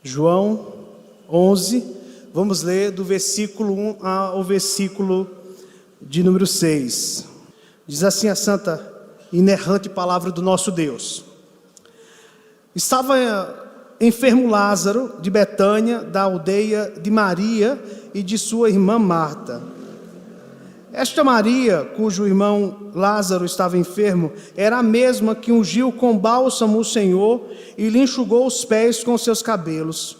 João 11, vamos ler do versículo 1 ao versículo de número 6. Diz assim a santa e inerrante palavra do nosso Deus. Estava enfermo Lázaro de Betânia, da aldeia de Maria e de sua irmã Marta. Esta Maria, cujo irmão Lázaro estava enfermo, era a mesma que ungiu com bálsamo o Senhor e lhe enxugou os pés com seus cabelos.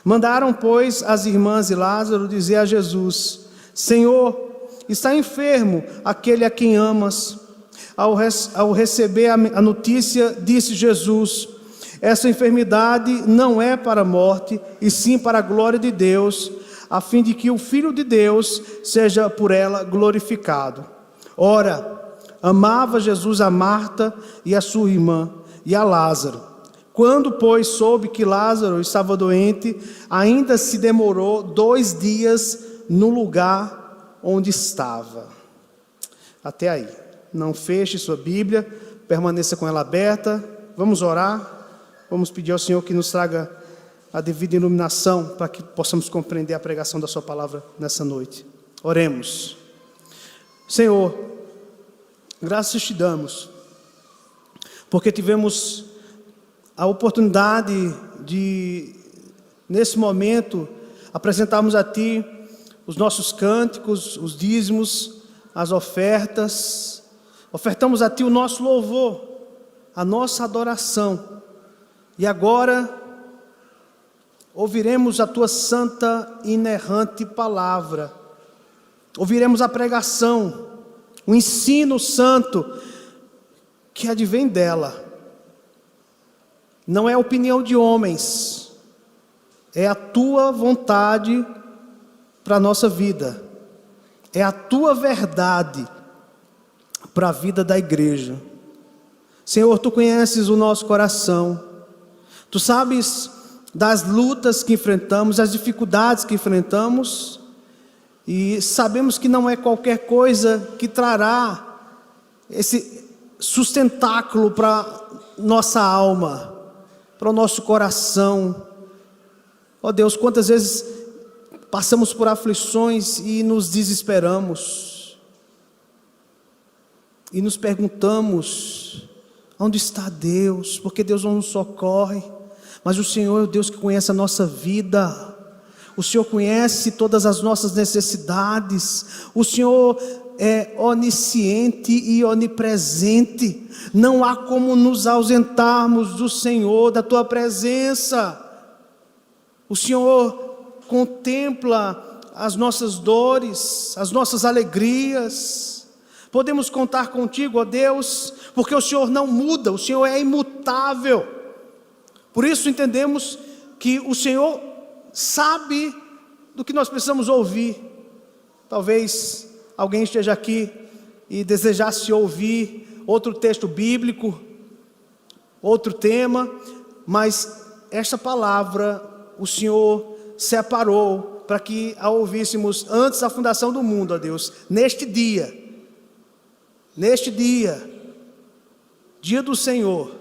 Mandaram, pois, as irmãs de Lázaro dizer a Jesus: Senhor, está enfermo aquele a quem amas. Ao receber a notícia, disse Jesus: essa enfermidade não é para a morte, e sim para a glória de Deus, a fim de que o Filho de Deus seja por ela glorificado. Ora, amava Jesus a Marta e a sua irmã, e a Lázaro. Quando, pois, soube que Lázaro estava doente, ainda se demorou 2 dias no lugar onde estava. Até aí. Não feche sua Bíblia, permaneça com ela aberta. Vamos orar. Vamos pedir ao Senhor que nos traga a devida iluminação para que possamos compreender a pregação da sua palavra nessa noite. Oremos. Senhor, graças te damos, porque tivemos a oportunidade de, nesse momento, apresentarmos a Ti os nossos cânticos, os dízimos, as ofertas. Ofertamos a Ti o nosso louvor, a nossa adoração. E agora ouviremos a Tua santa e inerrante palavra. Ouviremos a pregação, o ensino santo que advém dela. Não é a opinião de homens, é a Tua vontade para a nossa vida. É a Tua verdade para a vida da igreja. Senhor, Tu conheces o nosso coração. Tu sabes das lutas que enfrentamos, das dificuldades que enfrentamos, e sabemos que não é qualquer coisa que trará esse sustentáculo para nossa alma, para o nosso coração. Ó Deus, quantas vezes passamos por aflições e nos desesperamos, e nos perguntamos: onde está Deus? Porque Deus não nos socorre. Mas o Senhor é o Deus que conhece a nossa vida. O Senhor conhece todas as nossas necessidades. O Senhor é onisciente e onipresente. Não há como nos ausentarmos do Senhor, da Tua presença. O Senhor contempla as nossas dores, as nossas alegrias. Podemos contar contigo, ó Deus, porque o Senhor não muda, o Senhor é imutável. Por isso entendemos que o Senhor sabe do que nós precisamos ouvir. Talvez alguém esteja aqui e desejasse ouvir outro texto bíblico, outro tema, mas esta palavra o Senhor separou para que a ouvíssemos antes da fundação do mundo, ó Deus, neste dia, dia do Senhor.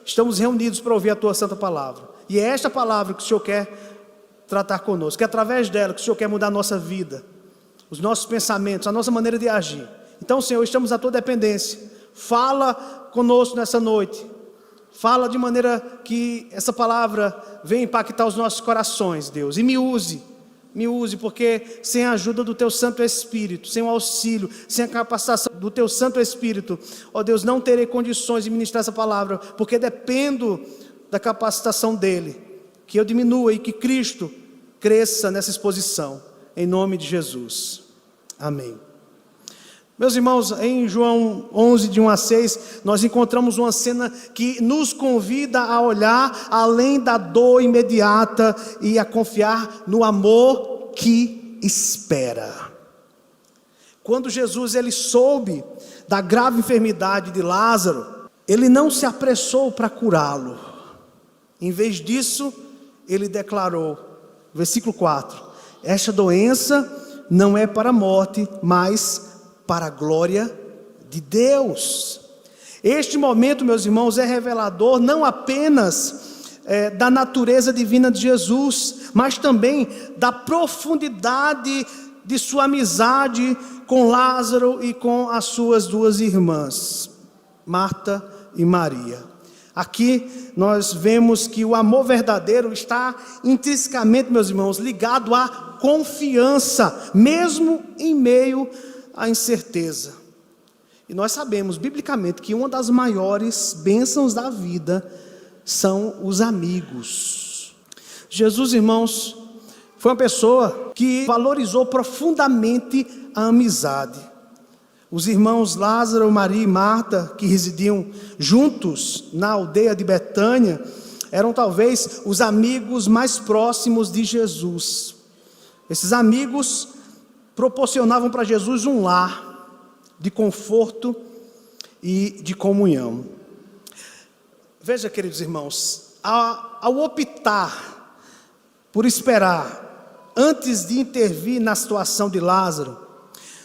Estamos reunidos para ouvir a Tua santa palavra. E é esta palavra que o Senhor quer tratar conosco. Que é através dela que o Senhor quer mudar a nossa vida, os nossos pensamentos, a nossa maneira de agir. Então, Senhor, estamos à Tua dependência. Fala conosco nessa noite. Fala de maneira que essa palavra venha impactar os nossos corações, Deus. E me use, porque sem a ajuda do Teu Santo Espírito, sem o auxílio, sem a capacitação do Teu Santo Espírito, ó Deus, não terei condições de ministrar essa palavra, porque dependo da capacitação dEle, que eu diminua e que Cristo cresça nessa exposição, em nome de Jesus, amém. Meus irmãos, em João 11, de 1 a 6, nós encontramos uma cena que nos convida a olhar além da dor imediata e a confiar no amor que espera. Quando Jesus ele soube da grave enfermidade de Lázaro, ele não se apressou para curá-lo. Em vez disso, ele declarou, versículo 4, esta doença não é para a morte, mas para a glória de Deus. Este momento, meus irmãos, é revelador não apenas da natureza divina de Jesus, mas também da profundidade de sua amizade com Lázaro e com as suas duas irmãs, Marta e Maria. Aqui nós vemos que o amor verdadeiro está intrinsecamente, meus irmãos, ligado à confiança, mesmo em meio à incerteza. E nós sabemos, biblicamente, que uma das maiores bênçãos da vida são os amigos. Jesus, irmãos, foi uma pessoa que valorizou profundamente a amizade. Os irmãos Lázaro, Maria e Marta, que residiam juntos na aldeia de Betânia, eram talvez os amigos mais próximos de Jesus. Esses amigos proporcionavam para Jesus um lar de conforto e de comunhão. Veja, queridos irmãos, ao optar por esperar antes de intervir na situação de Lázaro,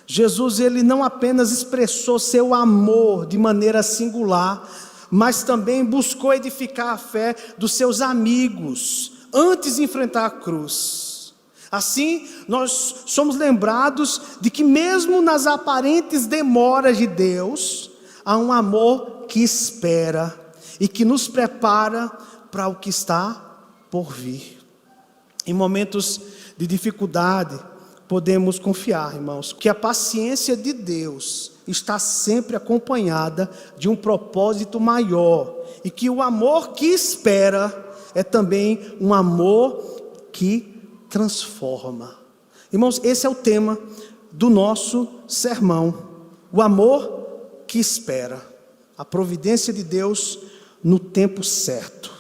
Jesus, ele não apenas expressou seu amor de maneira singular, mas também buscou edificar a fé dos seus amigos antes de enfrentar a cruz. Assim, nós somos lembrados de que mesmo nas aparentes demoras de Deus, há um amor que espera e que nos prepara para o que está por vir. Em momentos de dificuldade, podemos confiar, irmãos, que a paciência de Deus está sempre acompanhada de um propósito maior, e que o amor que espera é também um amor que transforma. Irmãos, esse é o tema do nosso sermão, o amor que espera, a providência de Deus no tempo certo.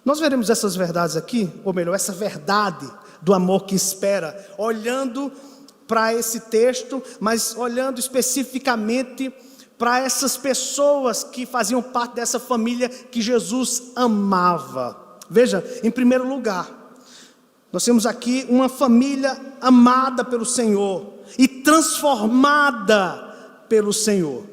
Nós veremos essas verdades aqui, ou melhor, essa verdade do amor que espera, olhando para esse texto, mas olhando especificamente para essas pessoas que faziam parte dessa família que Jesus amava. Veja, em primeiro lugar, nós temos aqui uma família amada pelo Senhor e transformada pelo Senhor.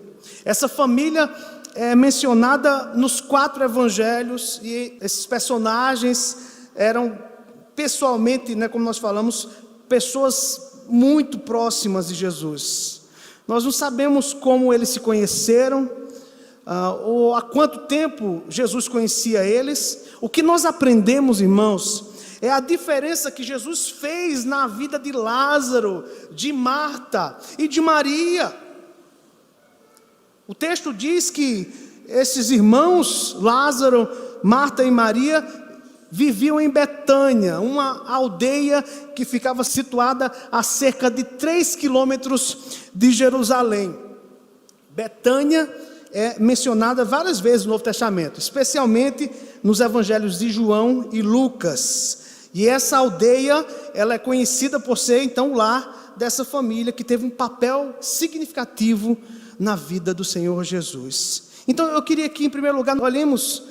Essa família é mencionada nos 4 evangelhos, e esses personagens eram pessoalmente, como nós falamos, pessoas muito próximas de Jesus. Nós não sabemos como eles se conheceram, ou há quanto tempo Jesus conhecia eles. O que nós aprendemos, irmãos, é a diferença que Jesus fez na vida de Lázaro, de Marta e de Maria. O texto diz que esses irmãos, Lázaro, Marta e Maria, viviam em Betânia, uma aldeia que ficava situada a cerca de 3 quilômetros de Jerusalém. Betânia é mencionada várias vezes no Novo Testamento, especialmente nos evangelhos de João e Lucas. E essa aldeia, ela é conhecida por ser então o lar dessa família que teve um papel significativo na vida do Senhor Jesus. Então eu queria que, em primeiro lugar, olhemos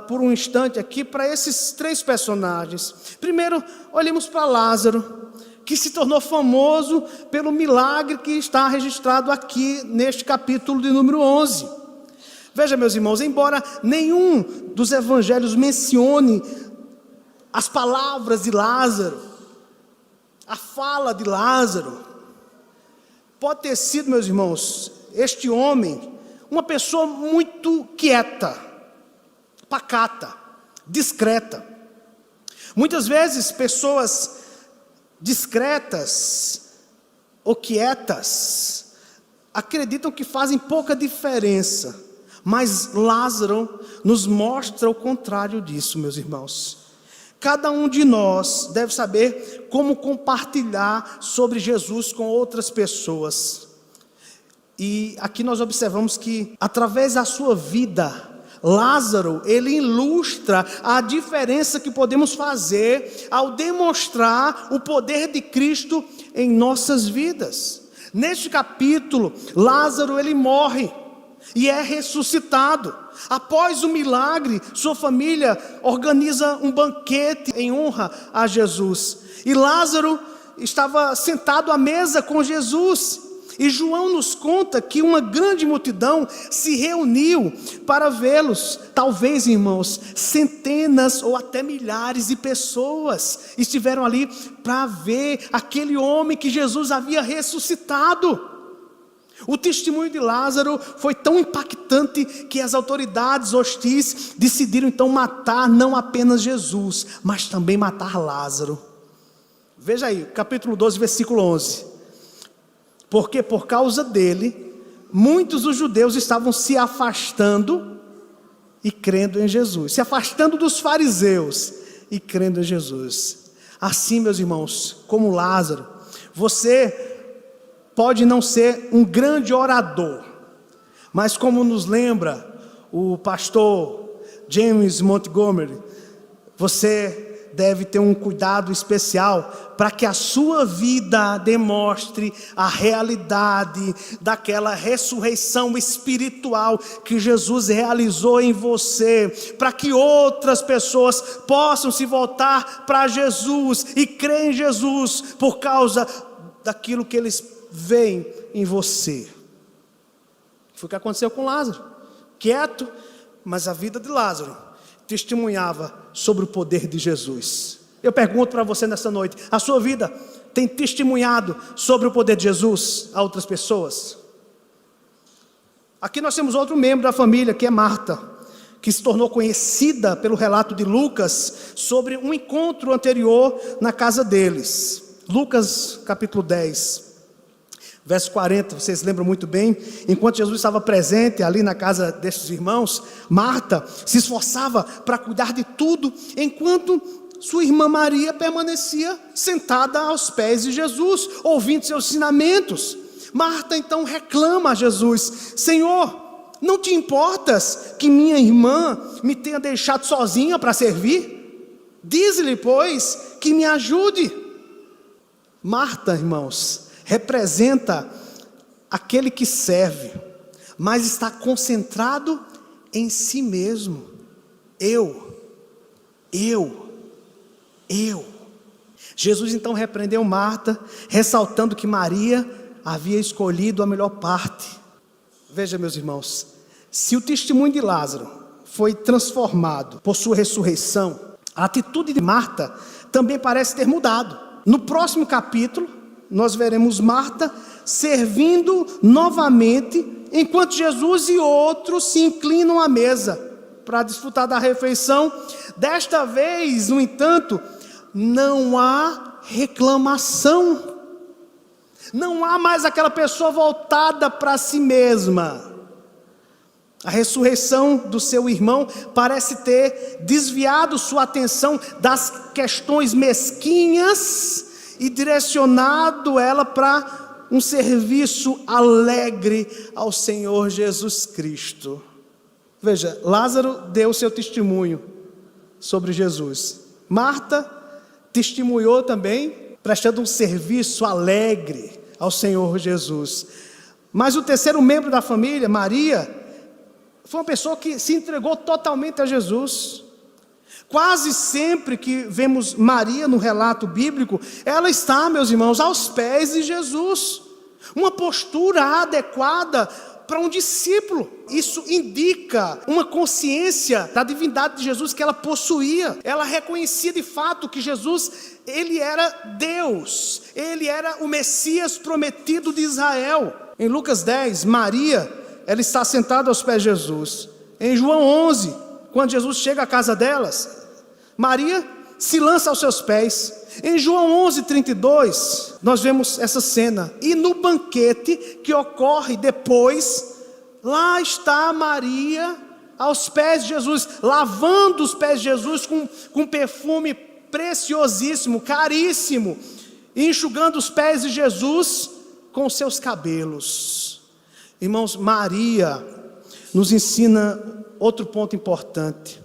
por um instante aqui para esses 3 personagens. Primeiro, olhemos para Lázaro, que se tornou famoso pelo milagre que está registrado aqui neste capítulo de número 11. Veja, meus irmãos, embora nenhum dos evangelhos mencione as palavras de Lázaro, a fala de Lázaro, pode ter sido, meus irmãos, este homem, uma pessoa muito quieta, pacata, discreta. Muitas vezes pessoas discretas ou quietas acreditam que fazem pouca diferença, mas Lázaro nos mostra o contrário disso, meus irmãos. Cada um de nós deve saber como compartilhar sobre Jesus com outras pessoas. E aqui nós observamos que, através da sua vida, Lázaro, ele ilustra a diferença que podemos fazer ao demonstrar o poder de Cristo em nossas vidas. Neste capítulo, Lázaro, ele morre e é ressuscitado. Após o milagre, sua família organiza um banquete em honra a Jesus. E Lázaro estava sentado à mesa com Jesus. E João nos conta que uma grande multidão se reuniu para vê-los. Talvez, irmãos, centenas ou até milhares de pessoas estiveram ali para ver aquele homem que Jesus havia ressuscitado. O testemunho de Lázaro foi tão impactante que as autoridades hostis decidiram então matar não apenas Jesus, mas também matar Lázaro. Veja aí, capítulo 12, versículo 11. Porque por causa dele, muitos dos judeus estavam se afastando e crendo em Jesus. Se afastando dos fariseus e crendo em Jesus. Assim, meus irmãos, como Lázaro, você pode não ser um grande orador, mas como nos lembra o pastor James Montgomery, você deve ter um cuidado especial para que a sua vida demonstre a realidade daquela ressurreição espiritual que Jesus realizou em você, para que outras pessoas possam se voltar para Jesus e crer em Jesus por causa daquilo que eles veem em você. Foi o que aconteceu com Lázaro, quieto, mas a vida de Lázaro testemunhava sobre o poder de Jesus. Eu pergunto para você nessa noite, a sua vida tem testemunhado sobre o poder de Jesus a outras pessoas? Aqui nós temos outro membro da família, que é Marta, que se tornou conhecida pelo relato de Lucas sobre um encontro anterior na casa deles. Lucas capítulo 10, verso 40, vocês lembram muito bem. Enquanto Jesus estava presente ali na casa destes irmãos, Marta se esforçava para cuidar de tudo, enquanto sua irmã Maria permanecia sentada aos pés de Jesus, ouvindo seus ensinamentos. Marta então reclama a Jesus: Senhor, não te importas que minha irmã me tenha deixado sozinha para servir? Diz-lhe, pois, que me ajude. Marta, irmãos, representa aquele que serve, mas está concentrado em si mesmo. Eu. Jesus então repreendeu Marta, ressaltando que Maria havia escolhido a melhor parte. Veja, meus irmãos, se o testemunho de Lázaro foi transformado por sua ressurreição, a atitude de Marta também parece ter mudado. No próximo capítulo, nós veremos Marta servindo novamente, enquanto Jesus e outros se inclinam à mesa para desfrutar da refeição. Desta vez, no entanto, não há reclamação, não há mais aquela pessoa voltada para si mesma. A ressurreição do seu irmão parece ter desviado sua atenção das questões mesquinhas e direcionado ela para um serviço alegre ao Senhor Jesus Cristo. Veja, Lázaro deu seu testemunho sobre Jesus. Marta testemunhou também, prestando um serviço alegre ao Senhor Jesus. Mas o terceiro membro da família, Maria, foi uma pessoa que se entregou totalmente a Jesus. Quase sempre que vemos Maria no relato bíblico, ela está, meus irmãos, aos pés de Jesus. Uma postura adequada para um discípulo. Isso indica uma consciência da divindade de Jesus que ela possuía. Ela reconhecia de fato que Jesus, ele era Deus, ele era o Messias prometido de Israel. Em Lucas 10, Maria, ela está sentada aos pés de Jesus. Em João 11, quando Jesus chega à casa delas, Maria se lança aos seus pés. Em João 11:32, nós vemos essa cena. E no banquete que ocorre depois, lá está Maria aos pés de Jesus, lavando os pés de Jesus com perfume preciosíssimo, caríssimo, e enxugando os pés de Jesus com seus cabelos. Irmãos, Maria nos ensina outro ponto importante.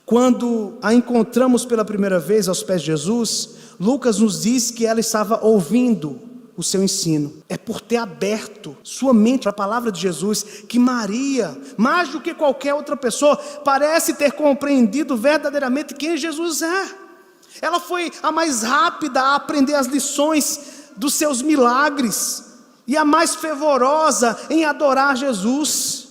Quando a encontramos pela primeira vez aos pés de Jesus, Lucas nos diz que ela estava ouvindo o seu ensino. É por ter aberto sua mente para a palavra de Jesus que Maria, mais do que qualquer outra pessoa, parece ter compreendido verdadeiramente quem Jesus é. Ela foi a mais rápida a aprender as lições dos seus milagres. e a mais fervorosa em adorar Jesus.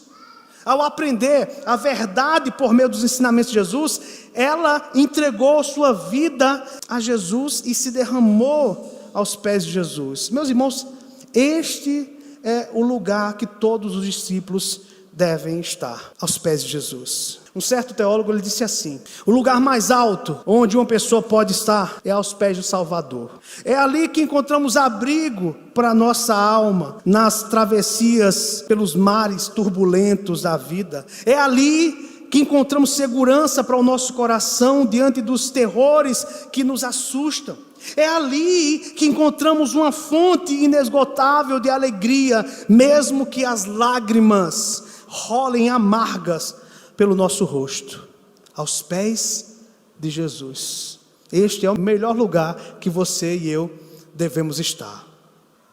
Ao aprender a verdade por meio dos ensinamentos de Jesus, ela entregou sua vida a Jesus e se derramou aos pés de Jesus. Meus irmãos, este é o lugar que todos os discípulos devem estar, aos pés de Jesus. Um certo teólogo ele disse assim: o lugar mais alto onde uma pessoa pode estar é aos pés do Salvador. É ali que encontramos abrigo para a nossa alma nas travessias pelos mares turbulentos da vida. É ali que encontramos segurança para o nosso coração diante dos terrores que nos assustam. É ali que encontramos uma fonte inesgotável de alegria, mesmo que as lágrimas rolem amargas pelo nosso rosto, aos pés de Jesus. Este é o melhor lugar que você e eu devemos estar.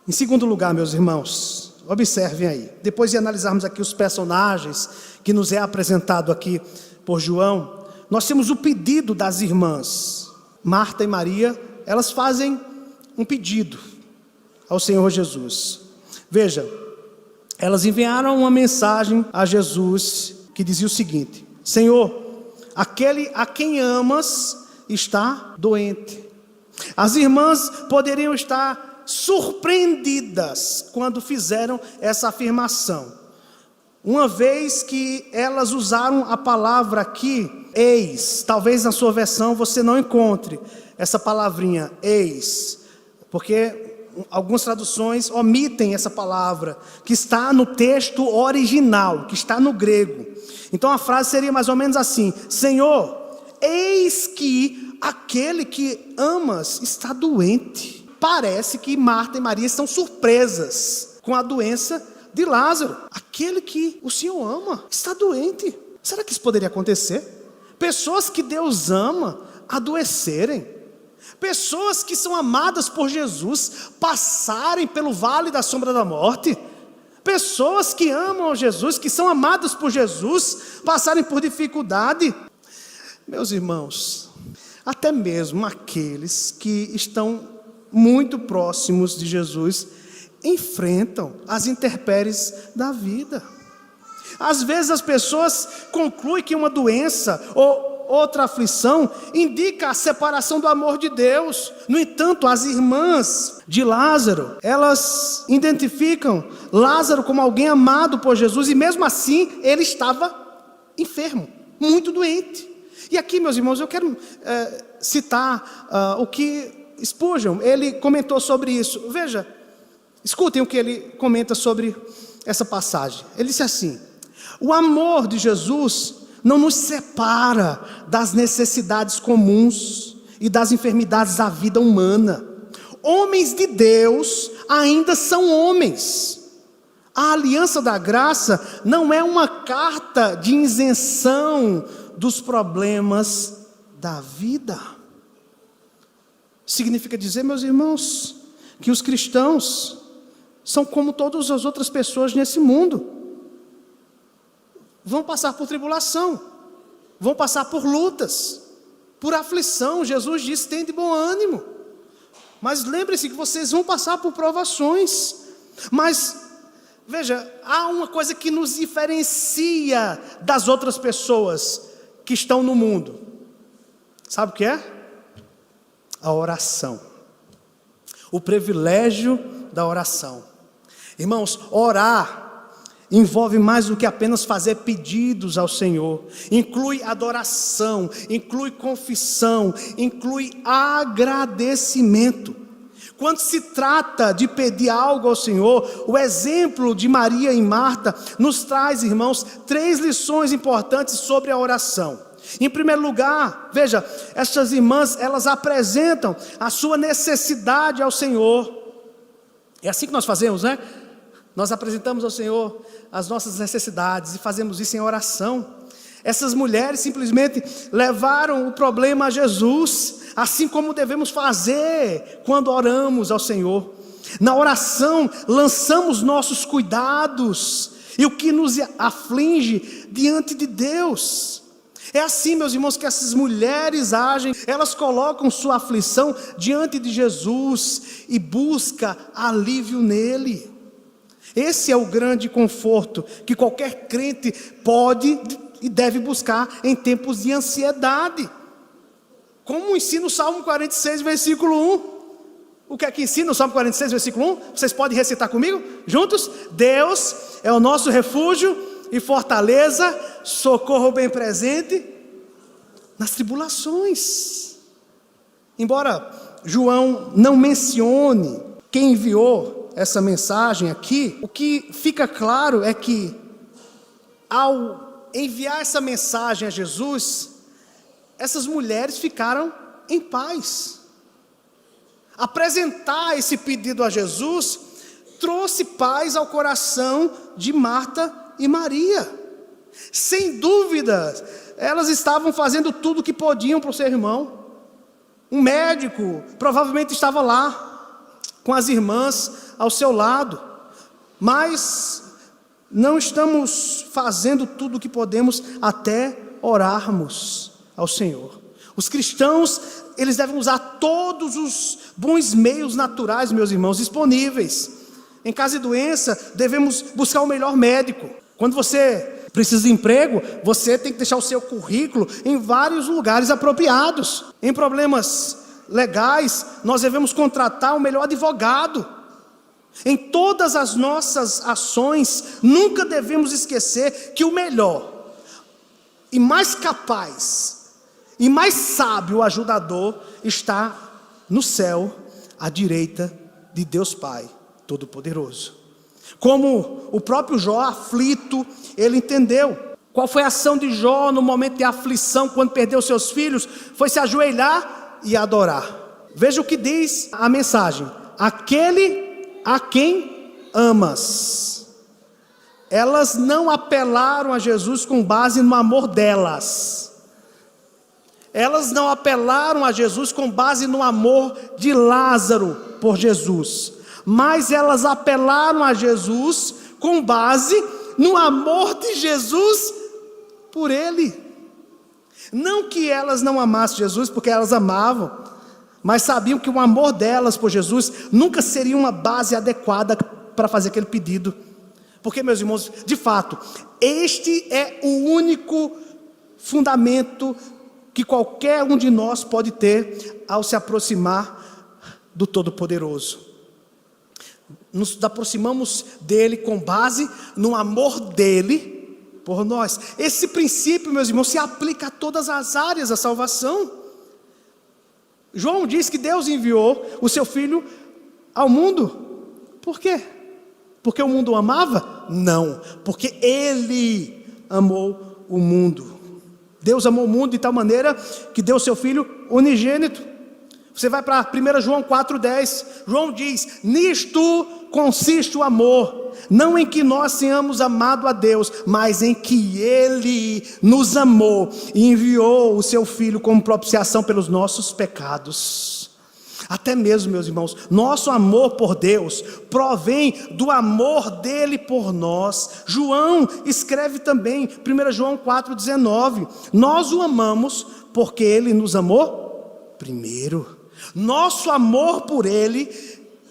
Em segundo lugar, meus irmãos, observem aí, depois de analisarmos aqui os personagens que nos é apresentado aqui por João, nós temos o pedido das irmãs. Marta e Maria, elas fazem um pedido ao Senhor Jesus. Veja, elas enviaram uma mensagem a Jesus que dizia o seguinte: Senhor, aquele a quem amas está doente. As irmãs poderiam estar surpreendidas quando fizeram essa afirmação, uma vez que elas usaram a palavra aqui, eis. Talvez na sua versão você não encontre essa palavrinha, eis, porque algumas traduções omitem essa palavra, que está no texto original, que está no grego. Então a frase seria mais ou menos assim: Senhor, eis que aquele que amas está doente. Parece que Marta e Maria estão surpresas com a doença de Lázaro. Aquele que o Senhor ama está doente. Será que isso poderia acontecer? Pessoas que Deus ama adoecerem. Pessoas que são amadas por Jesus passarem pelo vale da sombra da morte. Pessoas que amam Jesus, que são amadas por Jesus, passarem por dificuldade. Meus irmãos, até mesmo aqueles que estão muito próximos de Jesus enfrentam as intempéries da vida. Às vezes as pessoas concluem que uma doença ou outra aflição indica a separação do amor de Deus. No entanto, as irmãs de Lázaro, elas identificam Lázaro como alguém amado por Jesus, e mesmo assim ele estava enfermo, muito doente. E aqui, meus irmãos, eu quero citar o que Spurgeon, ele comentou sobre isso. Veja, escutem o que ele comenta sobre essa passagem. Ele disse assim: o amor de Jesus não nos separa das necessidades comuns e das enfermidades da vida humana. Homens de Deus ainda são homens. A aliança da graça não é uma carta de isenção dos problemas da vida. Significa dizer, meus irmãos, que os cristãos são como todas as outras pessoas nesse mundo. Vão passar por tribulação, vão passar por lutas, por aflição. Jesus disse: tem de bom ânimo. Mas lembre-se que vocês vão passar por provações. Mas, veja, há uma coisa que nos diferencia das outras pessoas que estão no mundo. Sabe o que é? A oração. O privilégio da oração. Irmãos, orar envolve mais do que apenas fazer pedidos ao Senhor. Inclui adoração, inclui confissão, inclui agradecimento. Quando se trata de pedir algo ao Senhor, o exemplo de Maria e Marta nos traz, irmãos, 3 lições importantes sobre a oração. Em primeiro lugar, veja, estas irmãs, elas apresentam a sua necessidade ao Senhor. É assim que nós fazemos, né? Nós apresentamos ao Senhor as nossas necessidades e fazemos isso em oração. Essas mulheres simplesmente levaram o problema a Jesus, assim como devemos fazer quando oramos ao Senhor. Na oração, lançamos nossos cuidados e o que nos aflige diante de Deus. É assim, meus irmãos, que essas mulheres agem. Elas colocam sua aflição diante de Jesus e buscam alívio nele. Esse é o grande conforto que qualquer crente pode e deve buscar em tempos de ansiedade. Como ensina o Salmo 46, versículo 1. O que é que ensina o Salmo 46, versículo 1? Vocês podem recitar comigo? Juntos? Deus é o nosso refúgio e fortaleza, socorro bem presente nas tribulações. Embora João não mencione quem enviou essa mensagem aqui, o que fica claro é que ao enviar essa mensagem a Jesus, essas mulheres ficaram em paz. Apresentar esse pedido a Jesus trouxe paz ao coração de Marta e Maria. Sem dúvida, elas estavam fazendo tudo o que podiam para o seu irmão. Um médico provavelmente estava lá, com as irmãs ao seu lado. Mas não estamos fazendo tudo o que podemos até orarmos ao Senhor. Os cristãos, eles devem usar todos os bons meios naturais, meus irmãos, disponíveis. Em caso de doença, devemos buscar o melhor médico. Quando você precisa de emprego, você tem que deixar o seu currículo em vários lugares apropriados. Em problemas legais, nós devemos contratar o melhor advogado. Em todas as nossas ações, nunca devemos esquecer que o melhor e mais capaz e mais sábio ajudador está no céu, à direita de Deus Pai Todo-Poderoso. Como o próprio Jó, aflito, ele entendeu. Qual foi a ação de Jó no momento de aflição, quando perdeu seus filhos? Foi se ajoelhar e adorar. Veja o que diz a mensagem: aquele a quem amas. Elas não apelaram a Jesus com base no amor delas. Elas não apelaram a Jesus com base no amor de Lázaro por Jesus, mas elas apelaram a Jesus com base no amor de Jesus por ele. Não que elas não amassem Jesus, porque elas amavam, mas sabiam que o amor delas por Jesus nunca seria uma base adequada para fazer aquele pedido. Porque, meus irmãos, de fato, este é o único fundamento que qualquer um de nós pode ter ao se aproximar do Todo-Poderoso. Nos aproximamos dele com base no amor dele por nós. Esse princípio, meus irmãos, se aplica a todas as áreas da salvação. João diz que Deus enviou o seu Filho ao mundo. Por quê? Porque o mundo o amava? Não, porque ele amou o mundo. Deus amou o mundo de tal maneira que deu o seu Filho unigênito. Você vai para 1 João 4,10. João diz: nisto consiste o amor, não em que nós tenhamos amado a Deus, mas em que Ele nos amou e enviou o seu Filho como propiciação pelos nossos pecados. Até mesmo, meus irmãos, nosso amor por Deus provém do amor dele por nós. João escreve também, 1 João 4,19: nós o amamos porque ele nos amou primeiro. Nosso amor por ele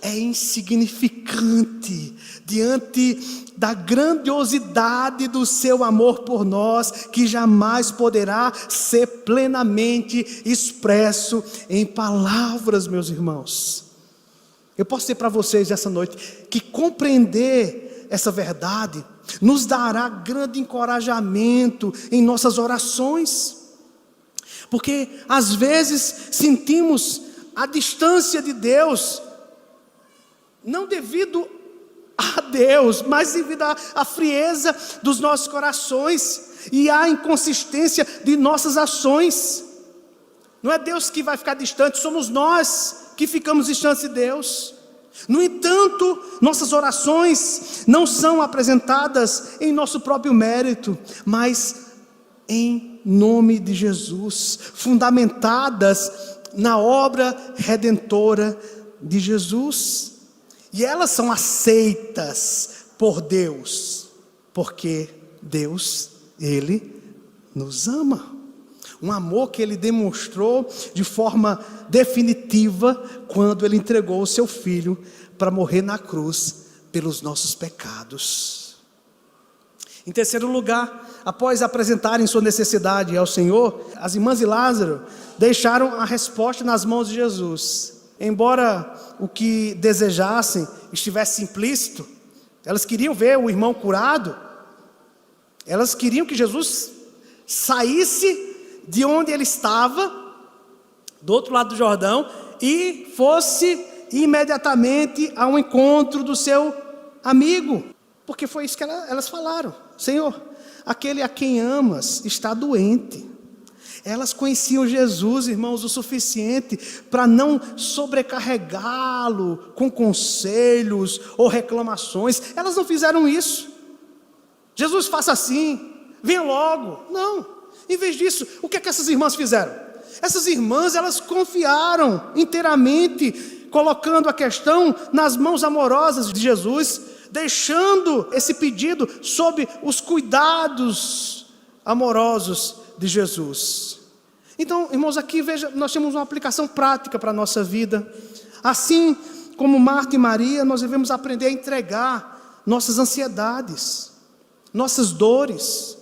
é insignificante diante da grandiosidade do seu amor por nós, que jamais poderá ser plenamente expresso em palavras, meus irmãos. Eu posso dizer para vocês essa noite que compreender essa verdade nos dará grande encorajamento em nossas orações, porque às vezes sentimos a distância de Deus, não devido a Deus, mas devido à frieza dos nossos corações e à inconsistência de nossas ações. Não é Deus que vai ficar distante, somos nós que ficamos distantes de Deus. No entanto, nossas orações não são apresentadas em nosso próprio mérito, mas em nome de Jesus, fundamentadas na obra redentora de Jesus. E elas são aceitas por Deus, porque Deus, Ele nos ama. Um amor que Ele demonstrou de forma definitiva quando Ele entregou o seu Filho para morrer na cruz pelos nossos pecados. Em terceiro lugar, após apresentarem sua necessidade ao Senhor, as irmãs e Lázaro deixaram a resposta nas mãos de Jesus. Embora o que desejassem estivesse implícito, elas queriam ver o irmão curado, elas queriam que Jesus saísse de onde ele estava, do outro lado do Jordão, e fosse imediatamente ao encontro do seu amigo, porque foi isso que elas falaram: Senhor, aquele a quem amas está doente. Elas conheciam Jesus, irmãos, o suficiente para não sobrecarregá-lo com conselhos ou reclamações. Elas não fizeram isso. Jesus, faça assim, venha logo. Não. Em vez disso, o que é que essas irmãs fizeram? Essas irmãs, elas confiaram inteiramente, colocando a questão nas mãos amorosas de Jesus, deixando esse pedido sob os cuidados amorosos de Jesus. Então, irmãos, aqui veja, nós temos uma aplicação prática para a nossa vida. Assim como Marta e Maria, nós devemos aprender a entregar nossas ansiedades, nossas dores,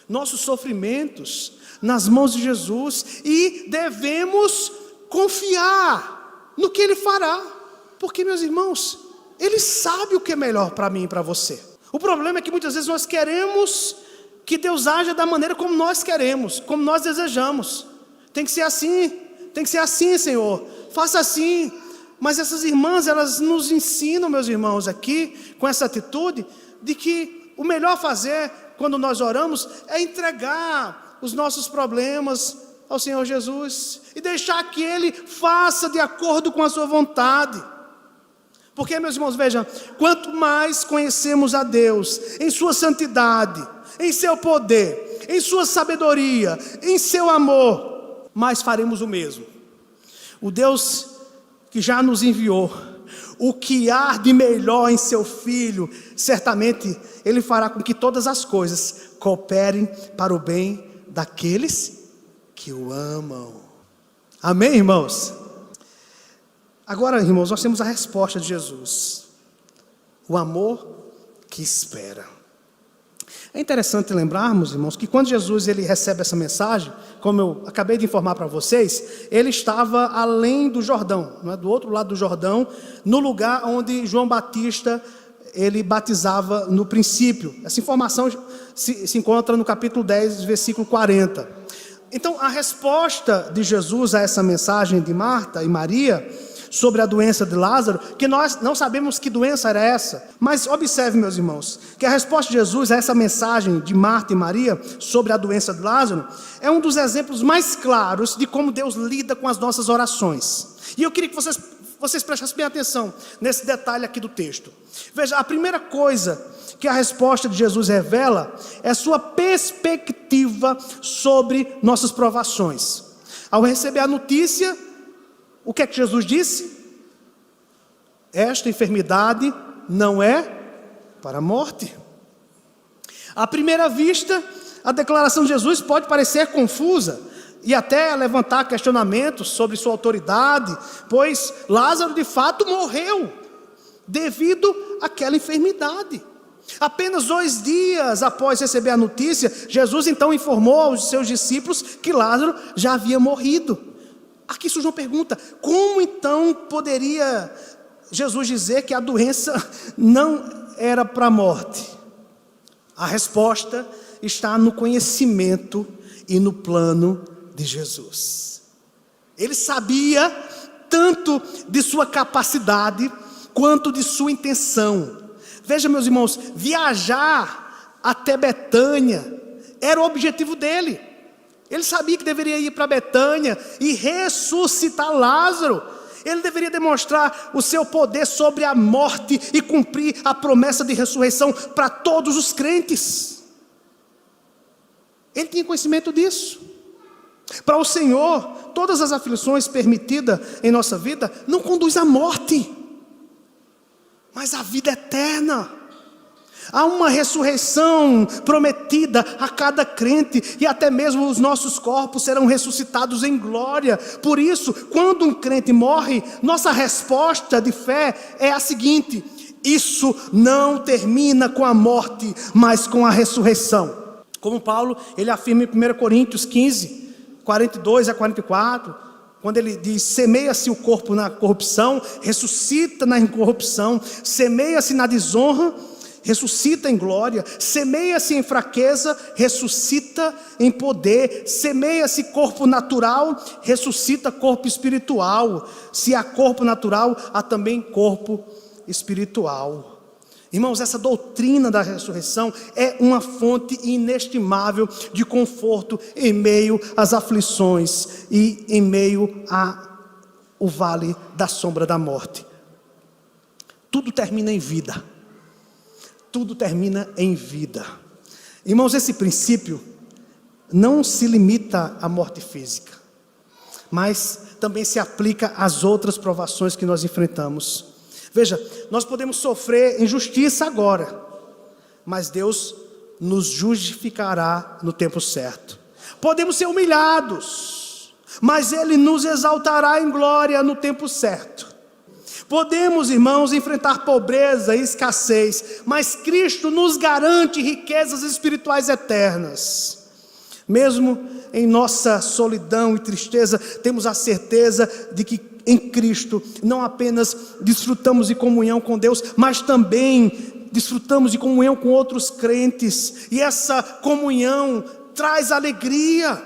nossos sofrimentos nas mãos de Jesus, e devemos confiar no que Ele fará, porque, meus irmãos, Ele sabe o que é melhor para mim e para você. O problema é que muitas vezes nós queremos que Deus haja da maneira como nós queremos, como nós desejamos. Tem que ser assim, Senhor, faça assim. Mas essas irmãs, elas nos ensinam, meus irmãos, aqui, com essa atitude, de que o melhor fazer, quando nós oramos, é entregar os nossos problemas ao Senhor Jesus, e deixar que Ele faça de acordo com a sua vontade. Porque, meus irmãos, vejam, quanto mais conhecemos a Deus, em sua santidade, em seu poder, em sua sabedoria, em seu amor, mais faremos o mesmo. O Deus que já nos enviou, o que há de melhor em seu Filho, certamente Ele fará com que todas as coisas cooperem para o bem daqueles que o amam. Amém, irmãos? Agora, irmãos, nós temos a resposta de Jesus: o amor que espera. É interessante lembrarmos, irmãos, que quando Jesus ele recebe essa mensagem, como eu acabei de informar para vocês, ele estava além do Jordão, não é? Do outro lado do Jordão, no lugar onde João Batista ele batizava no princípio. Essa informação se encontra no capítulo 10, versículo 40. Então, a resposta de Jesus a essa mensagem de Marta e Maria sobre a doença de Lázaro, que nós não sabemos que doença era essa, mas observe, meus irmãos, que a resposta de Jesus a essa mensagem de Marta e Maria sobre a doença de Lázaro é um dos exemplos mais claros de como Deus lida com as nossas orações. E eu queria que vocês prestassem bem atenção nesse detalhe aqui do texto. Veja, a primeira coisa que a resposta de Jesus revela é sua perspectiva sobre nossas provações. Ao receber a notícia, o que é que Jesus disse? Esta enfermidade não é para a morte. À primeira vista, a declaração de Jesus pode parecer confusa e até levantar questionamentos sobre sua autoridade, pois Lázaro de fato morreu devido àquela enfermidade. Apenas 2 dias após receber a notícia, Jesus então informou aos seus discípulos que Lázaro já havia morrido. Aqui surge uma pergunta: como então poderia Jesus dizer que a doença não era para a morte? A resposta está no conhecimento e no plano de Jesus. Ele sabia tanto de sua capacidade quanto de sua intenção. Veja, meus irmãos, viajar até Betânia era o objetivo dele. Ele sabia que deveria ir para Betânia e ressuscitar Lázaro. Ele deveria demonstrar o seu poder sobre a morte e cumprir a promessa de ressurreição para todos os crentes. Ele tinha conhecimento disso. Para o Senhor, todas as aflições permitidas em nossa vida não conduzem à morte, mas à vida eterna. Há uma ressurreição prometida a cada crente, e até mesmo os nossos corpos serão ressuscitados em glória. Por isso, quando um crente morre, nossa resposta de fé é a seguinte: Isso não termina com a morte, mas com a ressurreição. Como Paulo, ele afirma em 1 Coríntios 15, 42 a 44, quando ele diz: semeia-se o corpo na corrupção, ressuscita na incorrupção, semeia-se na desonra, ressuscita em glória, semeia-se em fraqueza, ressuscita em poder, semeia-se corpo natural, ressuscita corpo espiritual. Se há corpo natural, há também corpo espiritual. Irmãos, essa doutrina da ressurreição é uma fonte inestimável de conforto em meio às aflições e em meio ao vale da sombra da morte. Tudo termina em vida. Tudo termina em vida. Irmãos, esse princípio não se limita à morte física, mas também se aplica às outras provações que nós enfrentamos. Veja, nós podemos sofrer injustiça agora, mas Deus nos justificará no tempo certo. Podemos ser humilhados, mas Ele nos exaltará em glória no tempo certo. Podemos, irmãos, enfrentar pobreza e escassez, mas Cristo nos garante riquezas espirituais eternas. Mesmo em nossa solidão e tristeza, temos a certeza de que em Cristo não apenas desfrutamos de comunhão com Deus, mas também desfrutamos de comunhão com outros crentes, e essa comunhão traz alegria.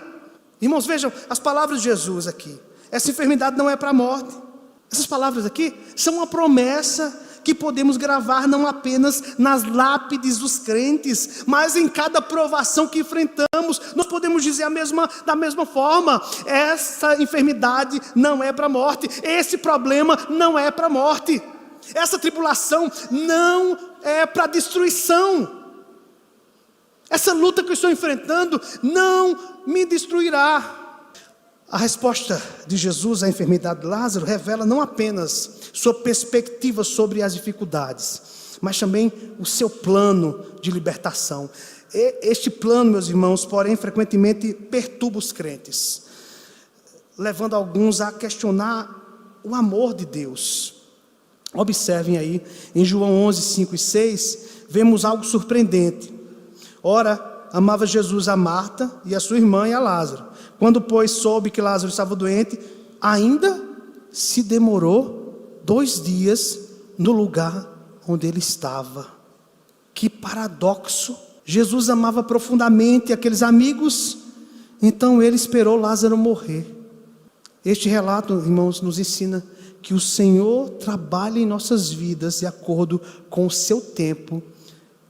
Irmãos, vejam as palavras de Jesus aqui: essa enfermidade não é para a morte. Essas palavras aqui são uma promessa que podemos gravar não apenas nas lápides dos crentes, mas em cada provação que enfrentamos. Nós podemos dizer da mesma forma: essa enfermidade não é para a morte, esse problema não é para a morte, essa tribulação não é para a destruição, essa luta que eu estou enfrentando não me destruirá. A resposta de Jesus à enfermidade de Lázaro revela não apenas sua perspectiva sobre as dificuldades, mas também o seu plano de libertação. Este plano, meus irmãos, porém, frequentemente perturba os crentes, levando alguns a questionar o amor de Deus. Observem aí, em João 11, 5 e 6, vemos algo surpreendente. Ora, amava Jesus a Marta e a sua irmã e a Lázaro. Quando, pois, soube que Lázaro estava doente, ainda se demorou 2 dias no lugar onde ele estava. Que paradoxo! Jesus amava profundamente aqueles amigos, então ele esperou Lázaro morrer. Este relato, irmãos, nos ensina que o Senhor trabalha em nossas vidas de acordo com o seu tempo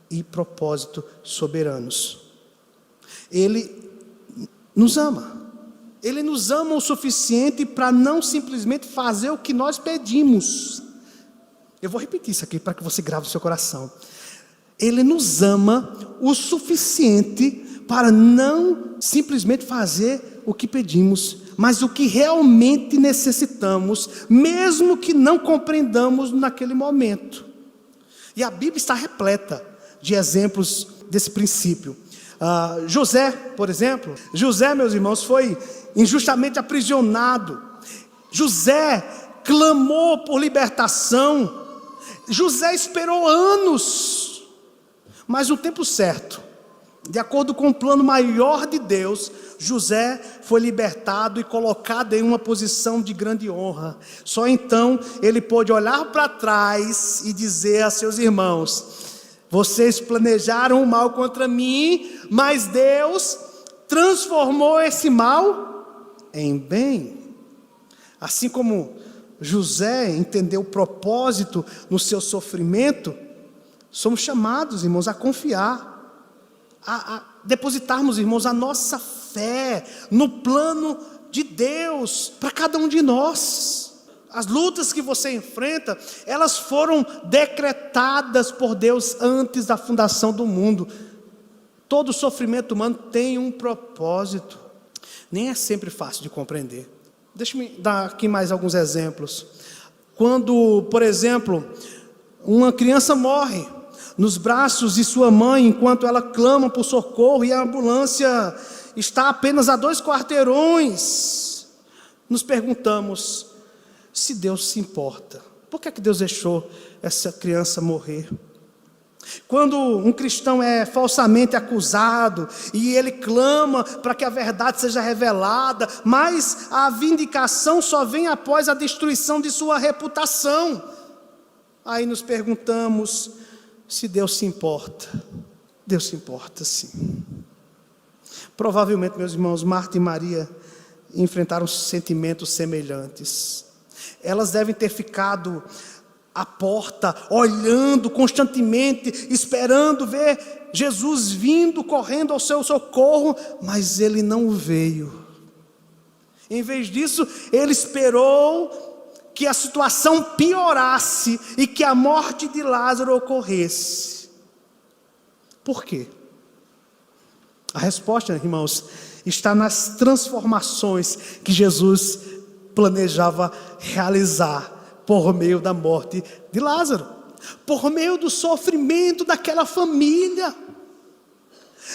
e propósito soberanos. Ele nos ama. Ele nos ama o suficiente para não simplesmente fazer o que nós pedimos. Eu vou repetir isso aqui para que você grave no seu coração. Ele nos ama o suficiente para não simplesmente fazer o que pedimos, mas o que realmente necessitamos, mesmo que não compreendamos naquele momento. E a Bíblia está repleta de exemplos desse princípio. José, por exemplo, meus irmãos, foi injustamente aprisionado. José clamou por libertação. José esperou anos, mas no tempo certo, de acordo com o plano maior de Deus, José foi libertado e colocado em uma posição de grande honra. Só então ele pôde olhar para trás e dizer a seus irmãos: vocês planejaram o mal contra mim, mas Deus transformou esse mal em bem. Assim como José entendeu o propósito no seu sofrimento, somos chamados, irmãos, a confiar, a depositarmos, irmãos, a nossa fé no plano de Deus para cada um de nós. As lutas que você enfrenta, elas foram decretadas por Deus antes da fundação do mundo. Todo sofrimento humano tem um propósito. Nem é sempre fácil de compreender. Deixa-me dar aqui mais alguns exemplos. Quando, por exemplo, uma criança morre nos braços de sua mãe, enquanto ela clama por socorro e a ambulância está apenas a 2 quarteirões, nos perguntamos se Deus se importa. Por que Deus deixou essa criança morrer? Quando um cristão é falsamente acusado e ele clama para que a verdade seja revelada, mas a vindicação só vem após a destruição de sua reputação. Aí nos perguntamos se Deus se importa. Deus se importa, sim. Provavelmente, meus irmãos, Marta e Maria enfrentaram sentimentos semelhantes. Elas devem ter ficado à porta, olhando constantemente, esperando ver Jesus vindo, correndo ao seu socorro, mas ele não veio. Em vez disso, ele esperou que a situação piorasse e que a morte de Lázaro ocorresse. Por quê? A resposta, irmãos, está nas transformações que Jesus planejava realizar por meio da morte de Lázaro, por meio do sofrimento daquela família.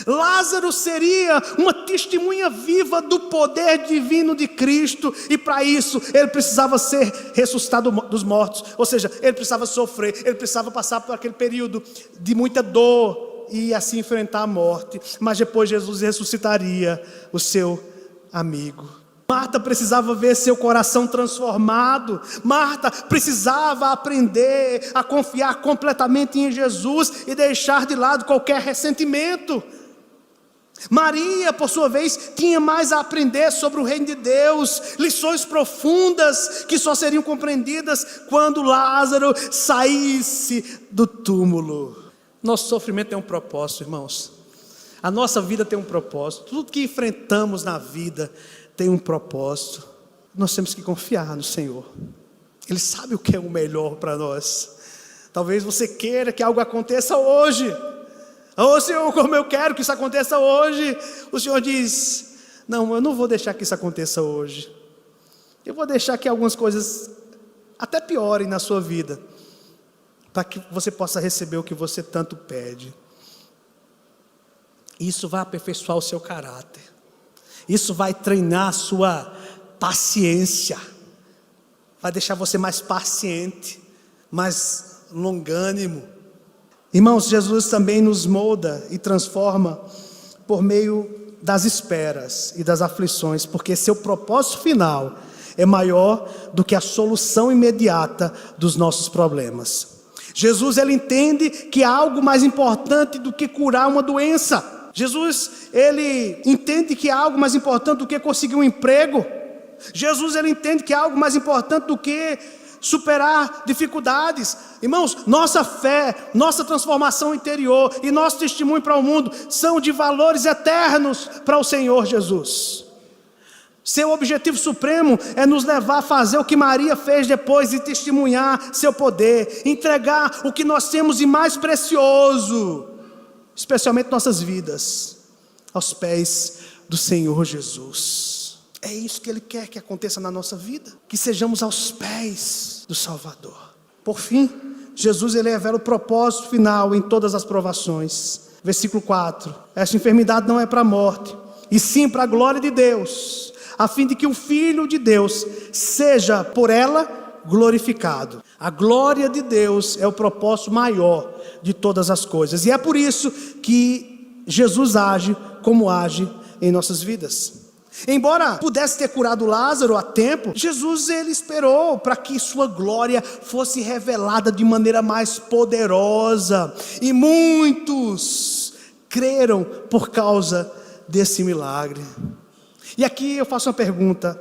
Lázaro seria uma testemunha viva do poder divino de Cristo, e para isso ele precisava ser ressuscitado dos mortos, ou seja, ele precisava sofrer, ele precisava passar por aquele período de muita dor e assim enfrentar a morte, mas depois Jesus ressuscitaria o seu amigo. Marta precisava ver seu coração transformado. Marta precisava aprender a confiar completamente em Jesus e deixar de lado qualquer ressentimento. Maria, por sua vez, tinha mais a aprender sobre o reino de Deus, lições profundas que só seriam compreendidas quando Lázaro saísse do túmulo. Nosso sofrimento tem um propósito, irmãos. A nossa vida tem um propósito. Tudo que enfrentamos na vida tem um propósito. Nós temos que confiar no Senhor. Ele sabe o que é o melhor para nós. Talvez você queira que algo aconteça hoje. Senhor, como eu quero que isso aconteça hoje. O Senhor diz: não, eu não vou deixar que isso aconteça hoje. Eu vou deixar que algumas coisas até piorem na sua vida, para que você possa receber o que você tanto pede. Isso vai aperfeiçoar o seu caráter. Isso vai treinar a sua paciência. Vai deixar você mais paciente, mais longânimo. Irmãos, Jesus também nos molda e transforma por meio das esperas e das aflições, porque seu propósito final é maior do que a solução imediata dos nossos problemas. Jesus, ele entende que há algo mais importante do que curar uma doença. Jesus, ele entende que há algo mais importante do que conseguir um emprego. Jesus, ele entende que há algo mais importante do que superar dificuldades. Irmãos, nossa fé, nossa transformação interior e nosso testemunho para o mundo são de valores eternos para o Senhor Jesus. Seu objetivo supremo é nos levar a fazer o que Maria fez depois de testemunhar seu poder, entregar o que nós temos de mais precioso, especialmente nossas vidas, aos pés do Senhor Jesus. É isso que Ele quer que aconteça na nossa vida, que sejamos aos pés do Salvador. Por fim, Jesus, ele revela o propósito final em todas as provações. Versículo 4: esta enfermidade não é para a morte, e sim para a glória de Deus, a fim de que o Filho de Deus seja por ela glorificado. A glória de Deus é o propósito maior de todas as coisas, e é por isso que Jesus age como age em nossas vidas. Embora pudesse ter curado Lázaro a tempo, Jesus, ele esperou para que sua glória fosse revelada de maneira mais poderosa, e muitos creram por causa desse milagre. E aqui eu faço uma pergunta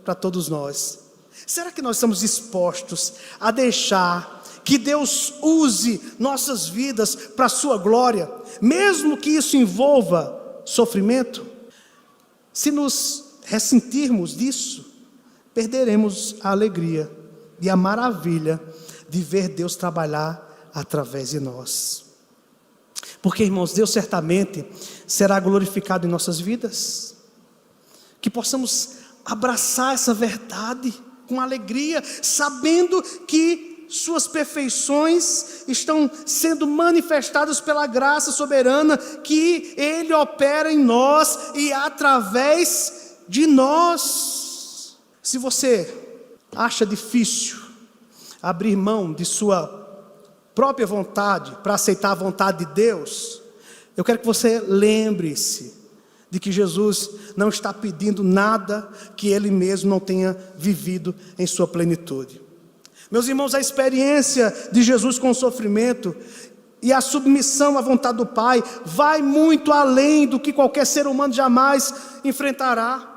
para todos nós: será que nós estamos dispostos a deixar que Deus use nossas vidas para a sua glória, mesmo que isso envolva sofrimento? Se nos ressentirmos disso, perderemos a alegria e a maravilha de ver Deus trabalhar através de nós. Porque, irmãos, Deus certamente será glorificado em nossas vidas. Que possamos abraçar essa verdade com alegria, sabendo que suas perfeições estão sendo manifestadas pela graça soberana que Ele opera em nós e através de nós. Se você acha difícil abrir mão de sua própria vontade para aceitar a vontade de Deus, eu quero que você lembre-se de que Jesus não está pedindo nada que Ele mesmo não tenha vivido em sua plenitude. Meus irmãos, a experiência de Jesus com o sofrimento e a submissão à vontade do Pai vai muito além do que qualquer ser humano jamais enfrentará.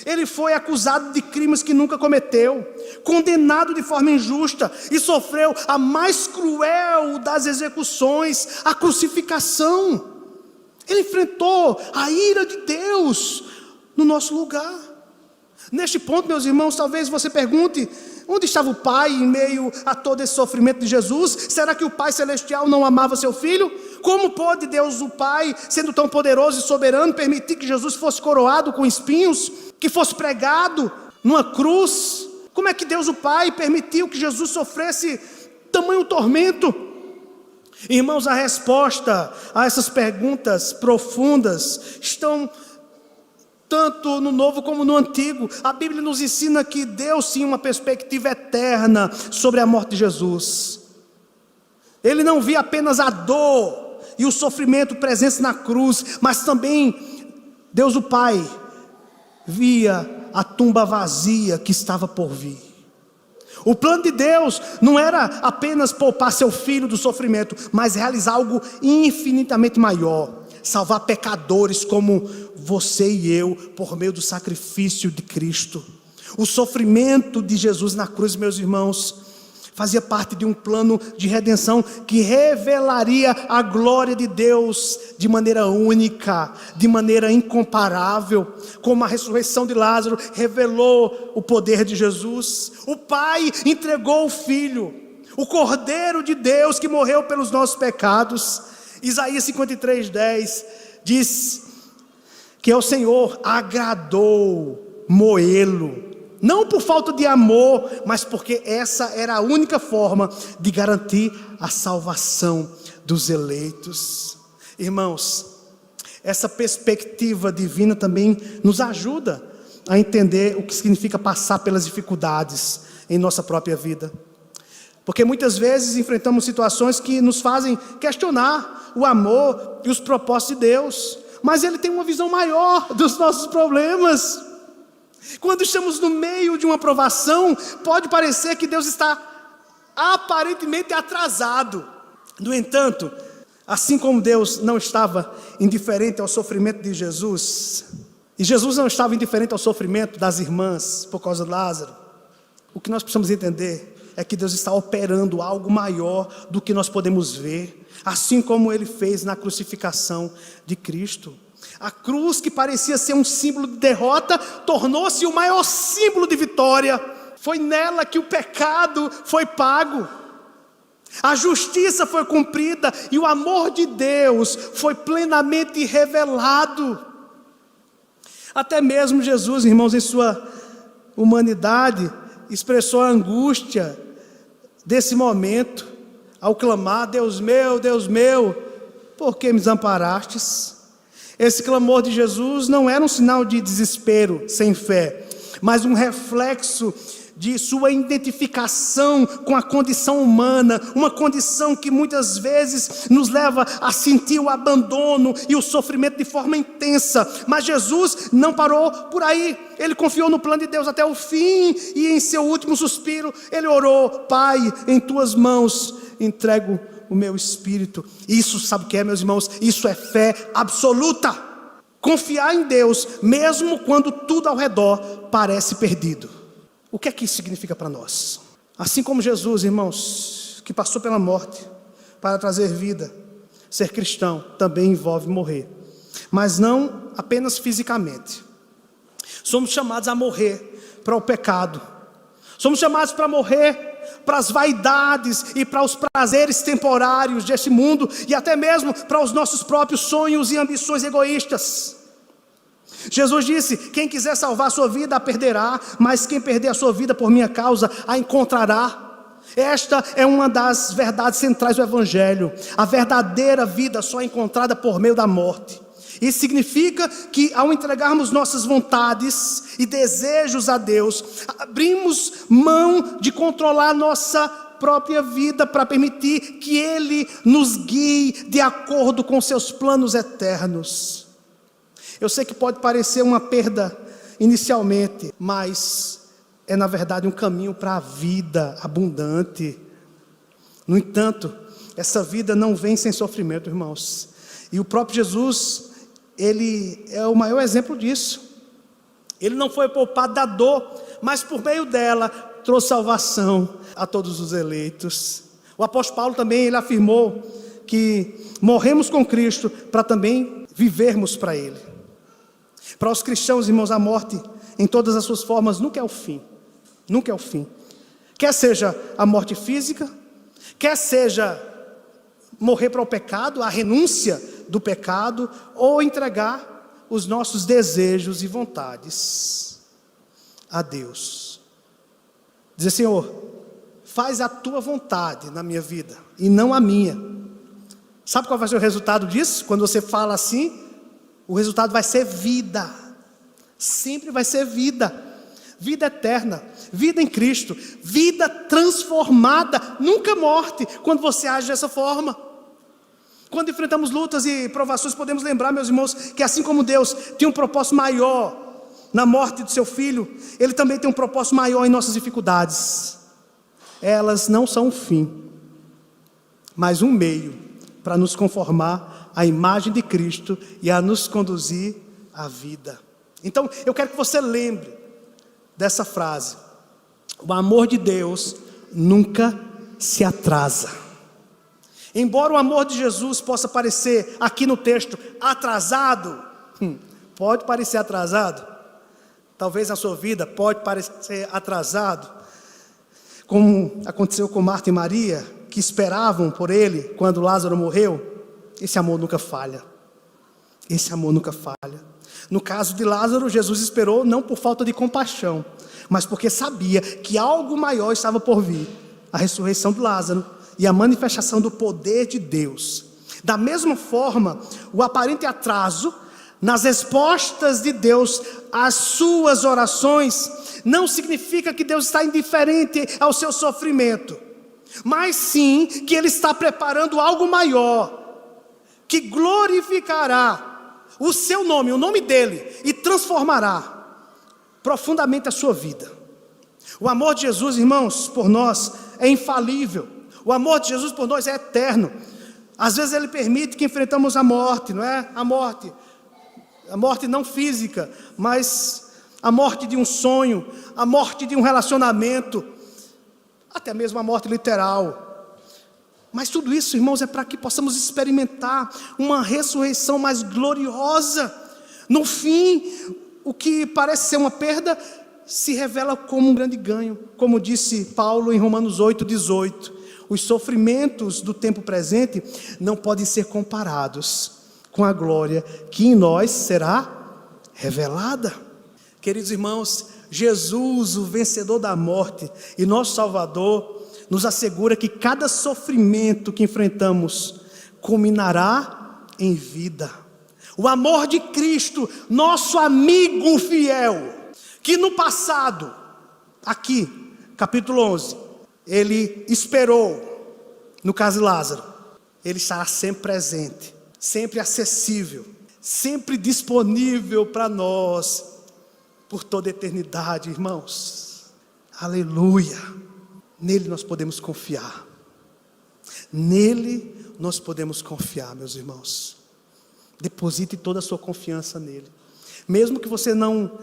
Ele foi acusado de crimes que nunca cometeu, condenado de forma injusta e sofreu a mais cruel das execuções, a crucificação. Ele enfrentou a ira de Deus no nosso lugar. Neste ponto, meus irmãos, talvez você pergunte: onde estava o Pai em meio a todo esse sofrimento de Jesus? Será que o Pai Celestial não amava seu Filho? Como pode Deus, o Pai, sendo tão poderoso e soberano, permitir que Jesus fosse coroado com espinhos, que fosse pregado numa cruz? Como é que Deus, o Pai, permitiu que Jesus sofresse tamanho tormento? Irmãos, a resposta a essas perguntas profundas estão tanto no Novo como no Antigo. A Bíblia nos ensina que Deus tinha uma perspectiva eterna sobre a morte de Jesus. Ele não via apenas a dor e o sofrimento presentes na cruz, mas também Deus o Pai via a tumba vazia que estava por vir. O plano de Deus não era apenas poupar seu filho do sofrimento, mas realizar algo infinitamente maior: salvar pecadores como você e eu, por meio do sacrifício de Cristo. O sofrimento de Jesus na cruz, meus irmãos, fazia parte de um plano de redenção que revelaria a glória de Deus de maneira única, de maneira incomparável. Como a ressurreição de Lázaro revelou o poder de Jesus, o Pai entregou o Filho, o Cordeiro de Deus que morreu pelos nossos pecados. Isaías 53:10 diz que ao Senhor agradou moê-lo, não por falta de amor, mas porque essa era a única forma de garantir a salvação dos eleitos. Irmãos, essa perspectiva divina também nos ajuda a entender o que significa passar pelas dificuldades em nossa própria vida. Porque muitas vezes enfrentamos situações que nos fazem questionar o amor e os propósitos de Deus, mas Ele tem uma visão maior dos nossos problemas. Quando estamos no meio de uma provação, pode parecer que Deus está aparentemente atrasado. No entanto, assim como Deus não estava indiferente ao sofrimento de Jesus, e Jesus não estava indiferente ao sofrimento das irmãs por causa de Lázaro, o que nós precisamos entender é que Deus está operando algo maior do que nós podemos ver, assim como Ele fez na crucificação de Cristo. A cruz, que parecia ser um símbolo de derrota, tornou-se o maior símbolo de vitória. Foi nela que o pecado foi pago, a justiça foi cumprida e o amor de Deus foi plenamente revelado. Até mesmo Jesus, irmãos, em sua humanidade, expressou a angústia desse momento ao clamar: Deus meu, por que me desamparastes? Esse clamor de Jesus não era um sinal de desespero sem fé, mas um reflexo de sua identificação com a condição humana, uma condição que muitas vezes nos leva a sentir o abandono e o sofrimento de forma intensa. Mas Jesus não parou por aí, Ele confiou no plano de Deus até o fim, e em seu último suspiro Ele orou: Pai, em tuas mãos entrego o meu espírito. Isso, sabe o que é, meus irmãos? Isso é fé absoluta. Confiar em Deus, mesmo quando tudo ao redor parece perdido. O que é que isso significa para nós? Assim como Jesus, irmãos, que passou pela morte para trazer vida, ser cristão também envolve morrer, mas não apenas fisicamente. Somos chamados a morrer para o pecado, somos chamados para morrer para as vaidades e para os prazeres temporários deste mundo, e até mesmo para os nossos próprios sonhos e ambições egoístas. Jesus disse: quem quiser salvar a sua vida a perderá, mas quem perder a sua vida por minha causa a encontrará. Esta é uma das verdades centrais do Evangelho. A verdadeira vida só é encontrada por meio da morte. Isso significa que ao entregarmos nossas vontades e desejos a Deus, abrimos mão de controlar nossa própria vida para permitir que Ele nos guie de acordo com seus planos eternos. Eu sei que pode parecer uma perda inicialmente, mas é na verdade um caminho para a vida abundante. No entanto, essa vida não vem sem sofrimento, irmãos. E o próprio Jesus, Ele é o maior exemplo disso. Ele não foi poupado da dor, mas por meio dela trouxe salvação a todos os eleitos. O apóstolo Paulo também, ele afirmou que morremos com Cristo para também vivermos para Ele. Para os cristãos, irmãos, a morte em todas as suas formas nunca é o fim. Nunca é o fim. Quer seja a morte física, quer seja morrer para o pecado, a renúncia do pecado, ou entregar os nossos desejos e vontades a Deus. Dizer: Senhor, faz a tua vontade na minha vida e não a minha. Sabe qual vai ser o resultado disso? Quando você fala assim, o resultado vai ser vida. Sempre vai ser vida. Vida eterna, vida em Cristo, vida transformada, nunca morte, quando você age dessa forma. Quando enfrentamos lutas e provações, podemos lembrar, meus irmãos, que assim como Deus tinha um propósito maior na morte do seu filho, Ele também tem um propósito maior em nossas dificuldades. Elas não são um fim, mas um meio para nos conformar à imagem de Cristo e a nos conduzir à vida. Então, eu quero que você lembre dessa frase: o amor de Deus nunca se atrasa. Embora o amor de Jesus possa parecer aqui no texto atrasado, pode parecer atrasado, talvez na sua vida pode parecer atrasado, como aconteceu com Marta e Maria, que esperavam por Ele quando Lázaro morreu. Esse amor nunca falha. Esse amor nunca falha. No caso de Lázaro, Jesus esperou não por falta de compaixão, mas porque sabia que algo maior estava por vir: a ressurreição de Lázaro e a manifestação do poder de Deus. Da mesma forma, o aparente atraso nas respostas de Deus às suas orações não significa que Deus está indiferente ao seu sofrimento, mas sim que Ele está preparando algo maior, que glorificará o seu nome, o nome dEle, e transformará profundamente a sua vida. O amor de Jesus, irmãos, por nós é infalível. O amor de Jesus por nós é eterno. Às vezes Ele permite que enfrentamos a morte, não é? A morte não física, mas a morte de um sonho, a morte de um relacionamento, até mesmo a morte literal. Mas tudo isso, irmãos, é para que possamos experimentar uma ressurreição mais gloriosa. No fim, o que parece ser uma perda se revela como um grande ganho, como disse Paulo em Romanos 8:18. Os sofrimentos do tempo presente não podem ser comparados com a glória que em nós será revelada. Queridos irmãos, Jesus, o vencedor da morte e nosso Salvador, nos assegura que cada sofrimento que enfrentamos culminará em vida. O amor de Cristo, nosso amigo fiel, que no passado, aqui, capítulo 11, Ele esperou, no caso de Lázaro, Ele estará sempre presente, sempre acessível, sempre disponível para nós, por toda a eternidade, irmãos. Aleluia! Nele nós podemos confiar. Nele nós podemos confiar, meus irmãos. Deposite toda a sua confiança nele. Mesmo que você não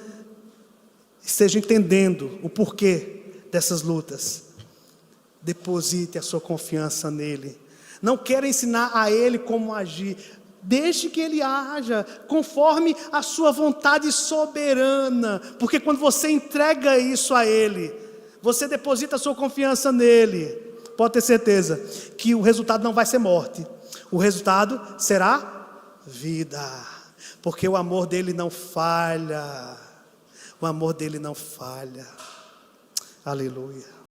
esteja entendendo o porquê dessas lutas, deposite a sua confiança nele. Não quero ensinar a ele como agir. Deixe que ele haja conforme a sua vontade soberana. Porque quando você entrega isso a ele, você deposita a sua confiança nele, pode ter certeza que o resultado não vai ser morte. O resultado será vida. Porque o amor dele não falha. O amor dele não falha. Aleluia.